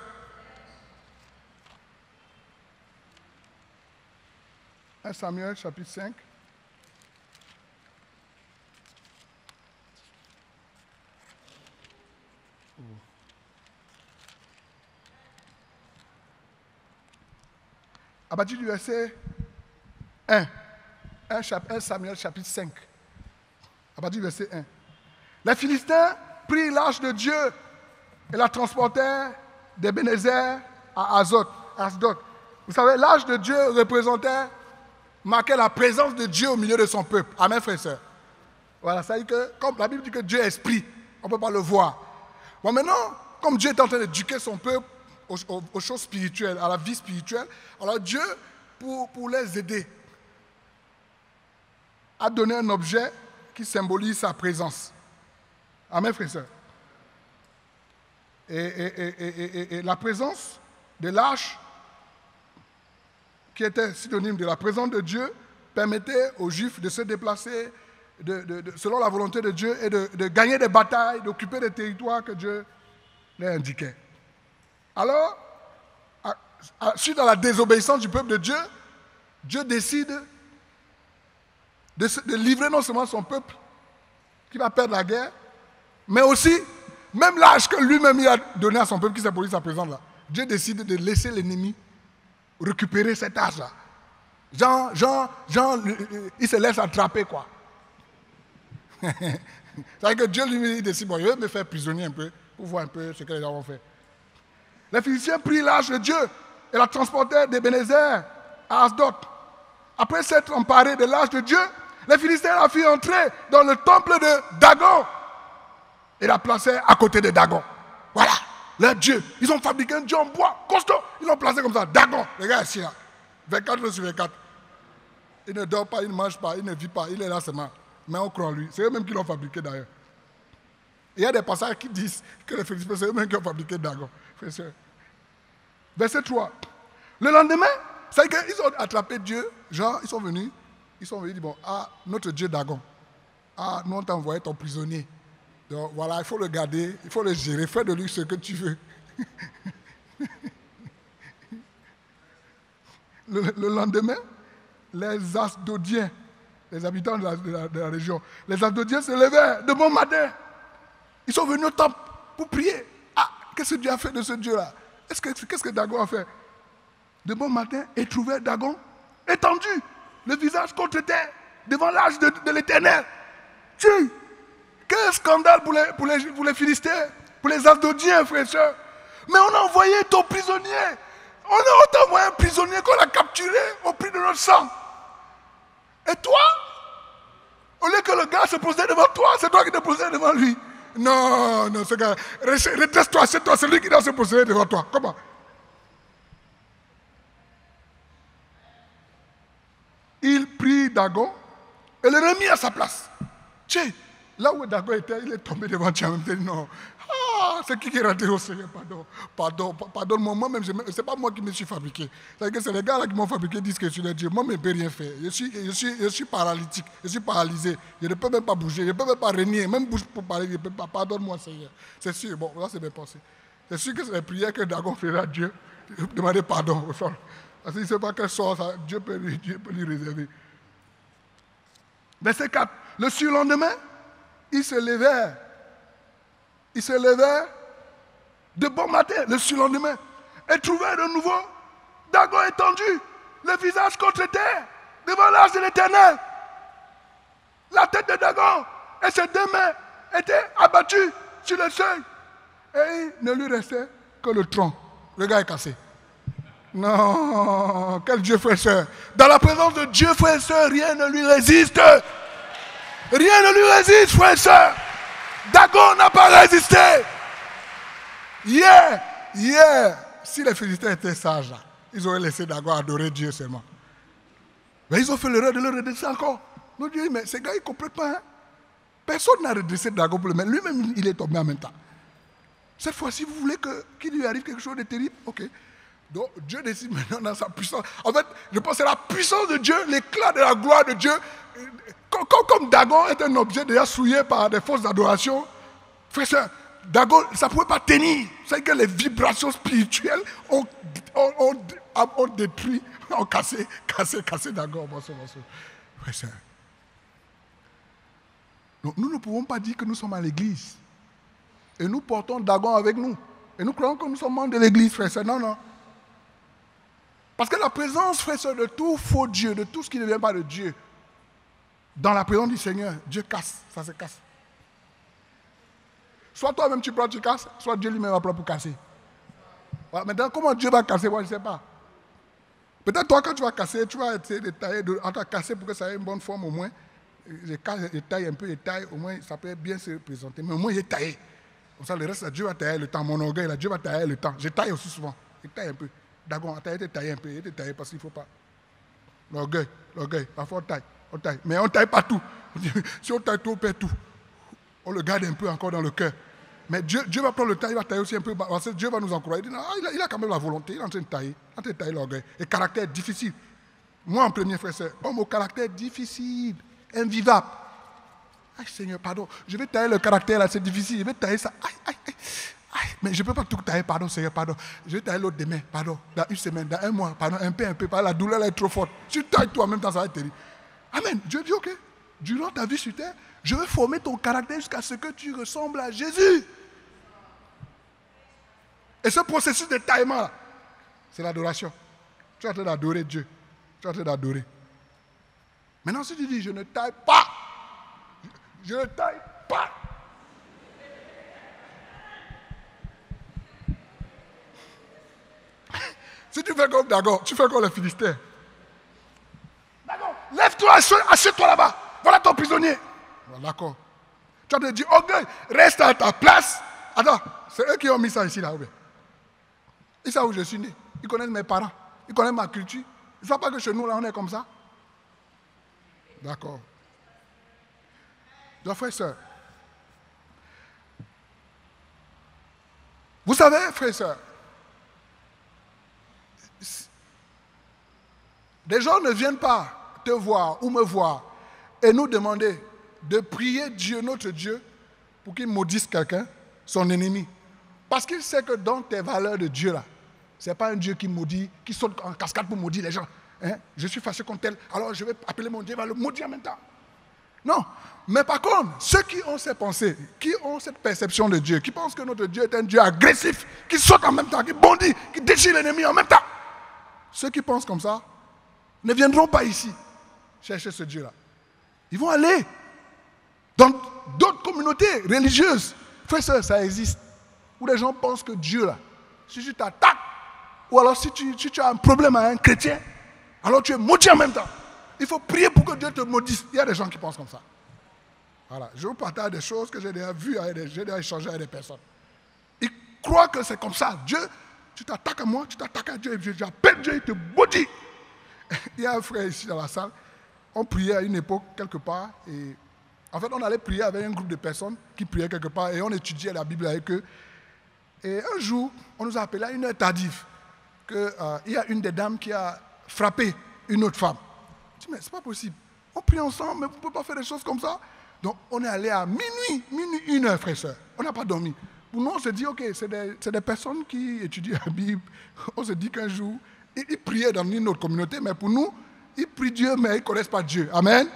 « 1 Samuel, chapitre 5. À partir du verset 1. 1 Samuel, chapitre 5. À partir du verset 1. Les Philistins prirent l'arche de Dieu et la transportèrent d'Ebenezer à Asdod. Vous savez, l'arche de Dieu marquait la présence de Dieu au milieu de son peuple. Amen, frères et sœurs. Voilà, ça veut dire que, comme la Bible dit que Dieu est esprit, on ne peut pas le voir. Bon, maintenant, comme Dieu est en train d'éduquer son peuple aux choses spirituelles, à la vie spirituelle, alors Dieu, pour les aider, a donné un objet qui symbolise sa présence. Amen, frères et sœurs. Et la présence de l'arche, qui était synonyme de la présence de Dieu, permettait aux Juifs de se déplacer selon la volonté de Dieu et de gagner des batailles, d'occuper des territoires que Dieu leur indiquait. Alors, suite à la désobéissance du peuple de Dieu, Dieu décide de livrer non seulement son peuple, qui va perdre la guerre, mais aussi, même l'âge que lui-même il a donné à son peuple, qui symbolise sa présence là, Dieu décide de laisser l'ennemi récupérer cet âge-là. Il se laisse attraper, quoi. C'est-à-dire que Dieu lui décide, bon, il veut me faire prisonnier un peu, pour voir un peu ce que les gens vont faire. Les Philistins prirent l'arche de Dieu et la transportèrent d'Ebenezer à Asdod. Après s'être emparés de l'arche de Dieu, les Philistins la firent entrer dans le temple de Dagon et la placèrent à côté de Dagon. Voilà, leur Dieu. Ils ont fabriqué un Dieu en bois, costaud. Ils l'ont placé comme ça, Dagon. Regarde ici, là. 24 heures sur 24. Il ne dort pas, il ne mange pas, il ne vit pas, il est là seulement. Mais on croit en lui. C'est eux-mêmes qui l'ont fabriqué d'ailleurs. Il y a des passages qui disent que les Philistins, c'est eux-mêmes qui ont fabriqué Dagon. Verset 3. Le lendemain, c'est qu'ils ont attrapé Dieu. Genre, ils sont venus, ils disent, bon, ah, notre Dieu Dagon. Ah, nous on t'a envoyé ton prisonnier. Donc voilà, il faut le garder, il faut le gérer, fais de lui ce que tu veux. Le lendemain, les Asdodiens, les habitants de la région, les Asdodiens se levèrent de bon matin. Ils sont venus au temple pour prier. Ah, qu'est-ce que Dieu a fait de ce Dieu-là? Qu'est-ce que Dagon a fait? De bon matin, et trouvèrent Dagon étendu, le visage contre terre, devant l'arche de l'Éternel. Quel scandale pour les Philistins, pour les Asdodiens, frères et sœurs. Mais on a envoyé ton prisonnier. On t'a envoyé un prisonnier qu'on a capturé au prix de notre sang. Et toi, au lieu que le gars se posait devant toi, c'est toi qui te posais devant lui. Non, ce gars, redresse-toi, c'est toi, c'est lui qui doit se poser devant toi. Comment? Il prit Dagon et le remit à sa place. Tiens, là où Dagon était, il est tombé devant Dieu. Il dit non. Ah, c'est qui est rentré au Seigneur? Pardonne-moi, moi-même, ce n'est pas moi qui me suis fabriqué. C'est-à-dire que c'est les gars là qui m'ont fabriqué, disent que je suis le Dieu. Moi, je ne peux rien faire. Je suis paralytique, je suis paralysé. Je ne peux même pas bouger, je ne peux même pas renier. Même bouge pour parler, je ne peux pas. Pardonne-moi, Seigneur. C'est sûr, bon, là, c'est mes pensées. C'est sûr que c'est les prières que Dagon ferait à Dieu. Demander pardon au sol. Parce qu'il ne sait pas quel sort ça, Dieu peut lui réserver. Verset 4. Le surlendemain, ils se levèrent de bon matin, le surlendemain, et trouvèrent de nouveau Dagon étendu, le visage contre terre, devant l'arche de l'Éternel. La tête de Dagon et ses deux mains étaient abattues sur le seuil. Et il ne lui restait que le tronc. Le gars est cassé. Non, quel Dieu, frère et sœur. Dans la présence de Dieu, frère et sœur, rien ne lui résiste. Rien ne lui résiste, frère et sœur. Dagon n'a pas résisté. Hier, si les Philistins étaient sages, ils auraient laissé Dagon adorer Dieu seulement. Mais ils ont fait l'erreur de le redresser encore. Nous disons, mais ces gars, ils ne comprennent pas. Hein? Personne n'a redressé Dagon pour le mettre. Lui-même, il est tombé en même temps. Cette fois-ci, vous voulez qu'il lui arrive quelque chose de terrible? Ok. Donc, Dieu décide maintenant dans sa puissance. En fait, je pense que c'est la puissance de Dieu, l'éclat de la gloire de Dieu. Comme Dagon est un objet déjà souillé par des fausses adorations, frère, Dagon, ça ne pouvait pas tenir. C'est que les vibrations spirituelles ont détruit, ont cassé Dagon. Frère, donc, nous ne pouvons pas dire que nous sommes à l'église. Et nous portons Dagon avec nous. Et nous croyons que nous sommes membres de l'église, frère. Non, non. Parce que la présence, frère, de tout faux Dieu, de tout ce qui ne vient pas de Dieu, dans la présence du Seigneur, Dieu casse, ça se casse. Soit toi-même tu prends, tu casses, soit Dieu lui-même va prendre pour casser. Voilà, maintenant, comment Dieu va casser, moi je ne sais pas. Peut-être toi, quand tu vas casser, tu vas essayer de tailler, casser pour que ça ait une bonne forme au moins. Je taille un peu, au moins ça peut bien se présenter. Mais au moins j'ai taillé. Comme ça, le reste, Dieu va tailler le temps. Mon orgueil, là, Dieu va tailler le temps. Je taille aussi souvent. Je taille un peu. Dagon, tu as été taillé un peu. Il était taillé parce qu'il ne faut pas. L'orgueil. Parfois on taille. Mais on ne taille pas tout. Si on taille tout, on perd tout. On le garde un peu encore dans le cœur. Mais Dieu va prendre le temps, il va tailler aussi un peu. Parce que Dieu va nous encourager. Il dit, non, il a quand même la volonté. Il est en train de tailler. Il est en train de tailler l'orgueil. Et caractère difficile. Moi, en premier, frère, c'est homme au caractère difficile, invivable. Aïe, Seigneur, pardon. Je vais tailler le caractère là, c'est difficile. Je vais tailler ça. Aïe. Mais je ne peux pas tout tailler, pardon, Seigneur, pardon. Je vais tailler l'autre demain, pardon. Dans une semaine, dans un mois, pardon, un peu. La douleur là est trop forte. Tu tailles toi en même temps, ça va être terrible. Amen. Dieu dit, ok, durant ta vie sur terre, je vais former ton caractère jusqu'à ce que tu ressembles à Jésus. Et ce processus de taillement là, c'est l'adoration. Tu es en train d'adorer Dieu. Tu es en train d'adorer. Maintenant, si tu dis, je ne taille pas, je ne taille pas. Si tu fais comme Dagon, tu fais comme les Philistins. Dagon, lève-toi, assieds-toi là-bas. Voilà ton prisonnier. D'accord. Tu as te dit, orgueil, reste à ta place. Attends, c'est eux qui ont mis ça ici, là. Ils savent où je suis né. Ils connaissent mes parents. Ils connaissent ma culture. Ils ne savent pas que chez nous, là, on est comme ça. D'accord. Donc, frère et soeur, vous savez, frère et soeur, des gens ne viennent pas te voir ou me voir et nous demander de prier Dieu, notre Dieu, pour qu'il maudisse quelqu'un, son ennemi. Parce qu'il sait que dans tes valeurs de Dieu, là, ce n'est pas un Dieu qui maudit, qui saute en cascade pour maudire les gens. Hein? Je suis fâché contre tel, alors je vais appeler mon Dieu, il va le maudire en même temps. Non. Mais par contre, ceux qui ont ces pensées, qui ont cette perception de Dieu, qui pensent que notre Dieu est un Dieu agressif, qui saute en même temps, qui bondit, qui déchire l'ennemi en même temps, ceux qui pensent comme ça ne viendront pas ici chercher ce Dieu-là. Ils vont aller dans d'autres communautés religieuses. Frère, ça existe. Où les gens pensent que Dieu, là, si tu t'attaques, ou alors si tu as un problème avec un chrétien, alors tu es maudit en même temps. Il faut prier pour que Dieu te maudisse. Il y a des gens qui pensent comme ça. Voilà. Je vous partage des choses que j'ai déjà vues, j'ai déjà échangé avec des personnes. Ils croient que c'est comme ça. Dieu, tu t'attaques à moi, tu t'attaques à Dieu, j'appelle Dieu, il te maudit. Il y a un frère ici dans la salle. On priait à une époque quelque part. Et en fait, on allait prier avec un groupe de personnes qui priaient quelque part et on étudiait la Bible avec eux. Et un jour, on nous a appelé à une heure tardive qu'il y a une des dames qui a frappé une autre femme. Je dis, mais c'est pas possible. On prie ensemble, mais vous ne pouvez pas faire des choses comme ça. Donc, on est allé à minuit, 1h, frère et soeur. On n'a pas dormi. Pour nous, on se dit, ok, c'est des personnes qui étudient la Bible. On se dit qu'un jour, ils priaient dans une autre communauté, mais pour nous, ils prient Dieu, mais ils ne connaissent pas Dieu. Amen.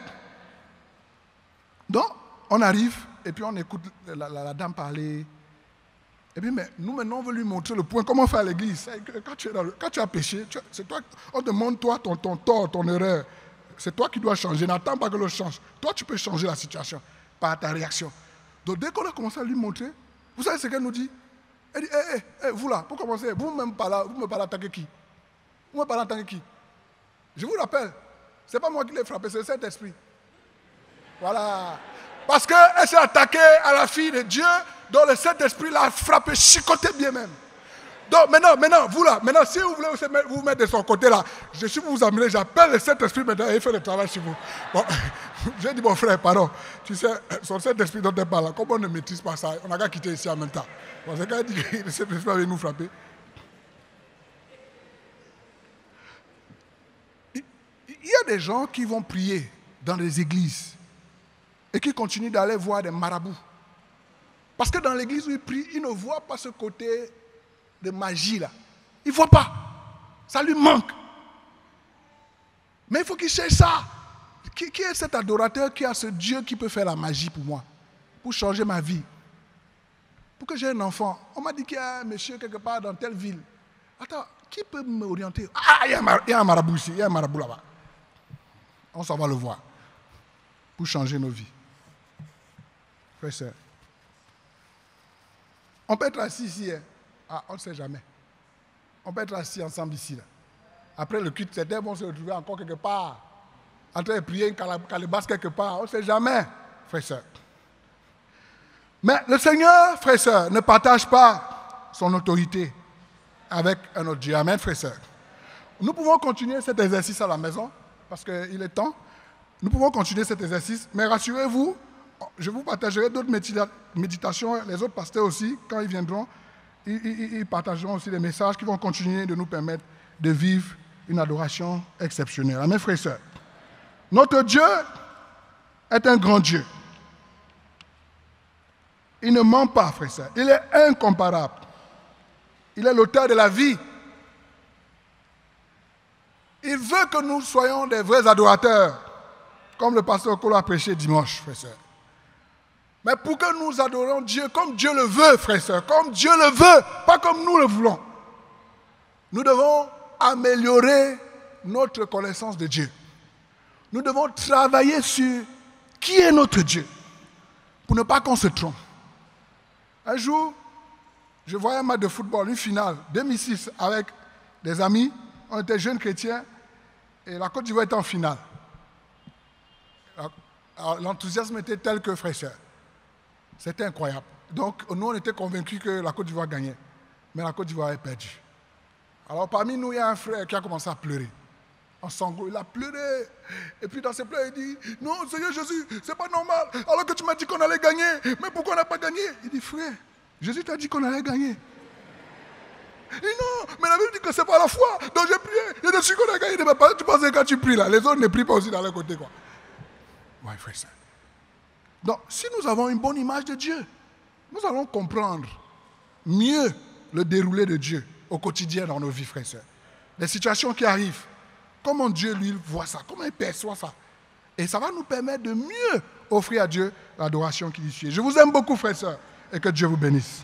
Donc, on arrive, et puis on écoute la dame parler. Et puis, mais nous, maintenant, on veut lui montrer le point. Comment faire à l'église? Quand tu as péché, c'est toi, on te montre, toi, ton tort, ton erreur. C'est toi qui dois changer. N'attends pas que l'autre change. Toi, tu peux changer la situation par ta réaction. Donc, dès qu'on a commencé à lui montrer, vous savez ce qu'elle nous dit? Elle dit, vous là, pour commencer, vous me parlez en tant que qui? Vous me parlez en tant que qui? Je vous rappelle, ce n'est pas moi qui l'ai frappé, c'est le Saint-Esprit. Voilà. Parce qu'elle s'est attaquée à la fille de Dieu, dont le Saint-Esprit l'a frappé, chicoté bien même. Donc maintenant, vous là, si vous voulez vous mettre de son côté là, je suis vous amener, j'appelle le Saint-Esprit maintenant et il fait le travail sur vous. Bon, j'ai dit, mon frère, pardon, tu sais, son Saint-Esprit dont tu parles là, comme on ne maîtrise pas ça, on n'a qu'à quitter ici en même temps. Bon, c'est quand il dit que le Saint-Esprit va venir nous frapper. Il y a des gens qui vont prier dans des églises et qui continuent d'aller voir des marabouts. Parce que dans l'église où ils prient, ils ne voient pas ce côté de magie là. Il ne voit pas. Ça lui manque. Mais il faut qu'il cherche ça. Qui est cet adorateur qui a ce Dieu qui peut faire la magie pour moi, pour changer ma vie, pour que j'ai un enfant? On m'a dit qu'il y a un monsieur quelque part dans telle ville. Attends, qui peut m'orienter? Ah, il y a un marabout ici, il y a un marabout là-bas. On s'en va le voir pour changer nos vies. Frère, sœur. On peut être assis ici. Hein. Ah, on ne sait jamais. On peut être assis ensemble ici. Là. Après le culte, certains vont se retrouver encore quelque part, en train de prier une calebasse quelque part. On ne sait jamais, frère et sœur. Mais le Seigneur, frère et sœur, ne partage pas son autorité avec un autre Dieu. Amen, frère et sœur. Nous pouvons continuer cet exercice à la maison, parce qu'il est temps. Nous pouvons continuer cet exercice, mais rassurez-vous, je vous partagerai d'autres méditations, les autres pasteurs aussi, quand ils viendront, ils partageront aussi des messages qui vont continuer de nous permettre de vivre une adoration exceptionnelle. Amen, frères et sœurs. Notre Dieu est un grand Dieu. Il ne ment pas, frères et sœurs. Il est incomparable. Il est l'auteur de la vie. Il veut que nous soyons des vrais adorateurs, comme le pasteur Kolo a prêché dimanche, frères et sœurs. Mais pour que nous adorons Dieu comme Dieu le veut, frères et sœurs, comme Dieu le veut, pas comme nous le voulons, nous devons améliorer notre connaissance de Dieu. Nous devons travailler sur qui est notre Dieu, pour ne pas qu'on se trompe. Un jour, je voyais un match de football, une finale, 2006, avec des amis. On était jeunes chrétiens et la Côte d'Ivoire était en finale. Alors, l'enthousiasme était tel que, frères et sœurs, c'était incroyable. Donc, nous, on était convaincus que la Côte d'Ivoire gagnait. Mais la Côte d'Ivoire est perdue. Alors, parmi nous, il y a un frère qui a commencé à pleurer. En sanglots, il a pleuré. Et puis, dans ses pleurs, il dit, non, Seigneur Jésus, c'est pas normal. Alors que tu m'as dit qu'on allait gagner. Mais pourquoi on n'a pas gagné? Il dit, frère, Jésus t'a dit qu'on allait gagner. Il dit, non, mais la Bible dit que c'est pas la foi. Donc, j'ai prié. Je suis qu'on a gagné. Mais tu penses que quand tu pries là, les autres ne prient pas aussi dans leur côté, quoi. Oui, frère, ça. Donc, si nous avons une bonne image de Dieu, nous allons comprendre mieux le déroulé de Dieu au quotidien dans nos vies, frères et sœurs. Les situations qui arrivent, comment Dieu, lui, voit ça, comment il perçoit ça. Et ça va nous permettre de mieux offrir à Dieu l'adoration qui lui suit. Je vous aime beaucoup, frères et sœurs, et que Dieu vous bénisse.